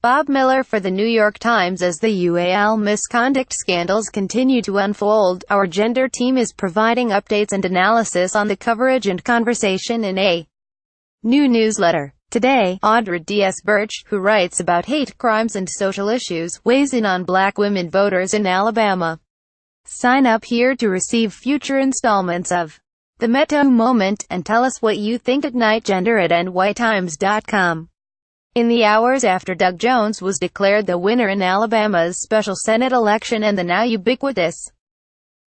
Bob Miller for The New York Times. As the UAL misconduct scandals continue to unfold, our gender team is providing updates and analysis on the coverage and conversation in a new newsletter. Today, Audr D.S. Birch, who writes about hate crimes and social issues, weighs in on black women voters in Alabama. Sign up here to receive future installments of The MeToo Moment, and tell us what you think at nightgender@nytimes.com. In the hours after Doug Jones was declared the winner in Alabama's special Senate election and the now ubiquitous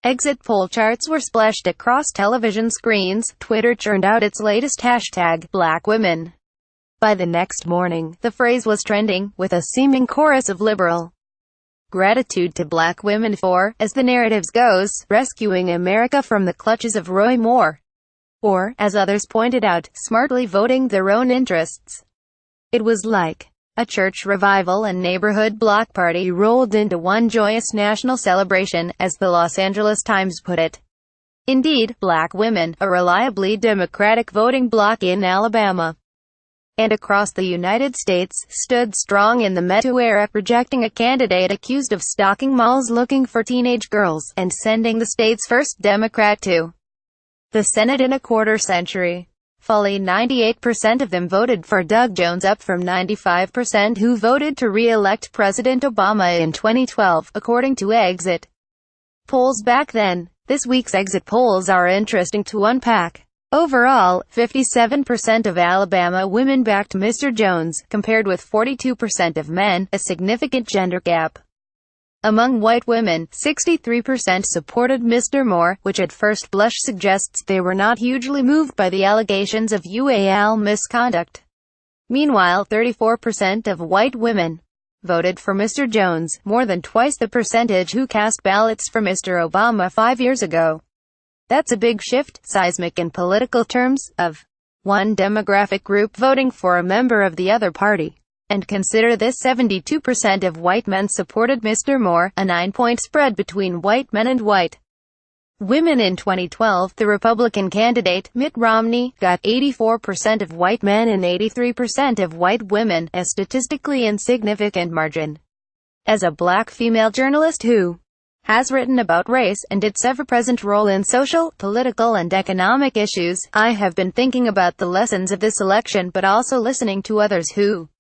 exit poll charts were splashed across television screens, Twitter churned out its latest hashtag, #BlackWomen. By the next morning, the phrase was trending, with a seeming chorus of liberal gratitude to black women for, as the narratives goes, rescuing America from the clutches of Roy Moore. Or, as others pointed out, smartly voting their own interests. It was like a church revival and neighborhood block party rolled into one joyous national celebration, as the Los Angeles Times put it. Indeed, black women, a reliably Democratic voting bloc in Alabama and across the United States, stood strong in the MeToo era, rejecting a candidate accused of stalking malls looking for teenage girls, and sending the state's first Democrat to the Senate in a quarter-century. Fully 98% of them voted for Doug Jones, up from 95% who voted to re-elect President Obama in 2012, according to exit polls back then. This week's exit polls are interesting to unpack. Overall, 57% of Alabama women backed Mr. Jones, compared with 42% of men, a significant gender gap. Among white women, 63% supported Mr. Moore, which at first blush suggests they were not hugely moved by the allegations of UAL misconduct. Meanwhile, 34% of white women voted for Mr. Jones, more than twice the percentage who cast ballots for Mr. Obama 5 years ago. That's a big shift, seismic in political terms, of one demographic group voting for a member of the other party. And consider this: 72% of white men supported Mr. Moore, a 9-point spread between white men and white women. In 2012, the Republican candidate, Mitt Romney, got 84% of white men and 83% of white women, a statistically insignificant margin. As a black female journalist who has written about race and its ever-present role in social, political and economic issues, I have been thinking about the lessons of this election, but also listening to others who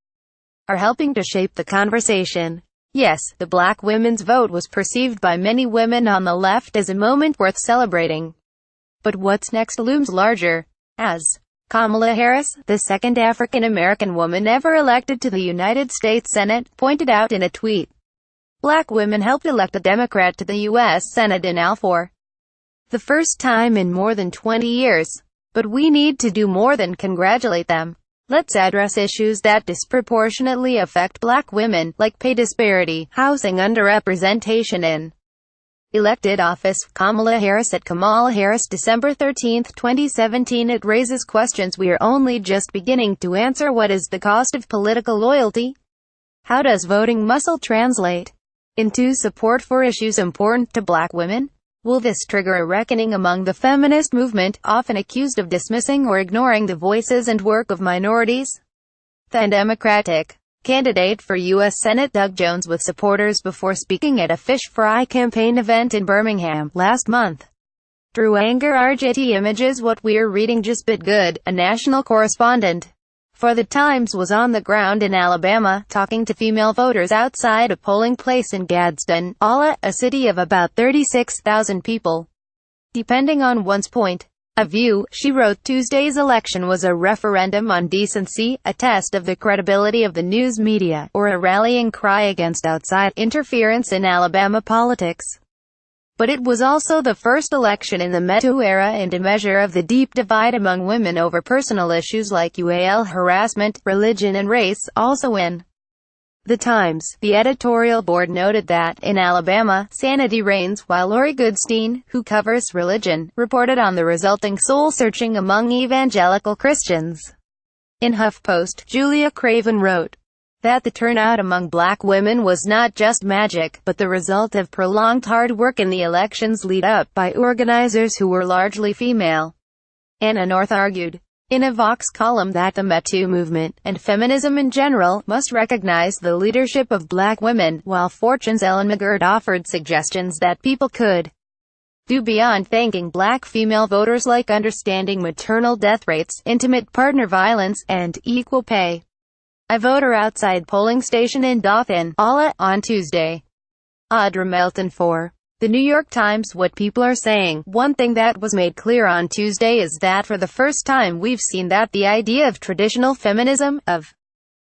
are helping to shape the conversation. Yes, the black women's vote was perceived by many women on the left as a moment worth celebrating. But what's next looms larger. As Kamala Harris, the second African-American woman ever elected to the United States Senate, pointed out in a tweet, black women helped elect a Democrat to the U.S. Senate in Al for the first time in more than 20 years. But we need to do more than congratulate them. Let's address issues that disproportionately affect black women, like pay disparity, housing underrepresentation in elected office. Kamala Harris at Kamala Harris, December 13, 2017. It raises questions we are only just beginning to answer. What is the cost of political loyalty? How does voting muscle translate into support for issues important to black women? Will this trigger a reckoning among the feminist movement, often accused of dismissing or ignoring the voices and work of minorities? The Democratic candidate for U.S. Senate Doug Jones with supporters before speaking at a fish fry campaign event in Birmingham last month drew anger. RJT Images. What we're reading just bit good. A national correspondent for The Times was on the ground in Alabama, talking to female voters outside a polling place in Gadsden, Ala, a city of about 36,000 people. Depending on one's point of view, she wrote, Tuesday's election was a referendum on decency, a test of the credibility of the news media, or a rallying cry against outside interference in Alabama politics. But it was also the first election in the MeToo era and a measure of the deep divide among women over personal issues like UAL harassment, religion and race. Also in The Times, the editorial board noted that, in Alabama, sanity reigns, while Lori Goodstein, who covers religion, reported on the resulting soul-searching among evangelical Christians. In HuffPost, Julia Craven wrote that the turnout among black women was not just magic, but the result of prolonged hard work in the election's lead-up by organizers who were largely female. Anna North argued in a Vox column that the MeToo movement, and feminism in general, must recognize the leadership of black women, while Fortune's Ellen McGirt offered suggestions that people could do beyond thanking black female voters, like understanding maternal death rates, intimate partner violence, and equal pay. I voter outside polling station in Dothan, Iowa, on Tuesday. Audr Melton for The New York Times. What people are saying. One thing that was made clear on Tuesday is that for the first time we've seen that the idea of traditional feminism, of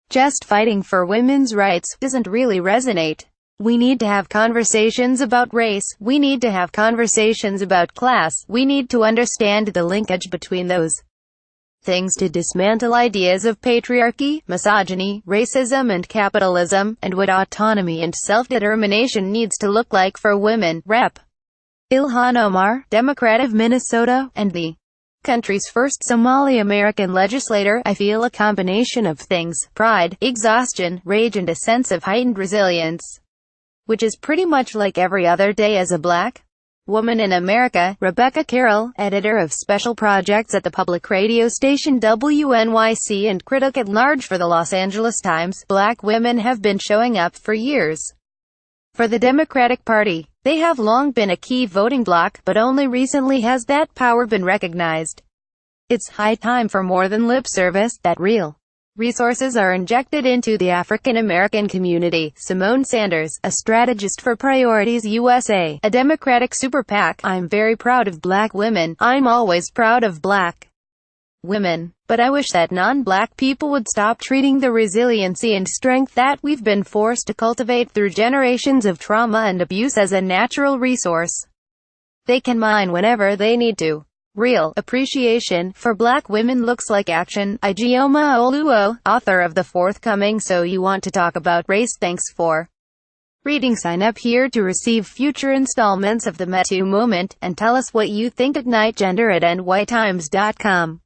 just fighting for women's rights, doesn't really resonate. We need to have conversations about race, we need to have conversations about class, we need to understand the linkage between those things to dismantle ideas of patriarchy, misogyny, racism and capitalism, and what autonomy and self-determination needs to look like for women. Rep. Ilhan Omar, Democrat of Minnesota, and the country's first Somali American legislator. I feel a combination of things: pride, exhaustion, rage and a sense of heightened resilience, which is pretty much like every other day as a black woman in America. Rebecca Carroll, editor of special projects at the public radio station WNYC and critic at large for the Los Angeles Times. Black women have been showing up for years for the Democratic Party. They have long been a key voting bloc, but only recently has that power been recognized. It's high time for more than lip service, that real resources are injected into the African American community. Simone Sanders, a strategist for Priorities USA, a Democratic super PAC. I'm very proud of black women. I'm always proud of black women. But I wish that non-black people would stop treating the resiliency and strength that we've been forced to cultivate through generations of trauma and abuse as a natural resource they can mine whenever they need to. Real appreciation for black women looks like action. Ijeoma Oluo, author of the forthcoming So You Want to Talk About Race. Thanks for reading. Sign up here to receive future installments of the MeToo Moment, and tell us what you think at nightgender@nytimes.com.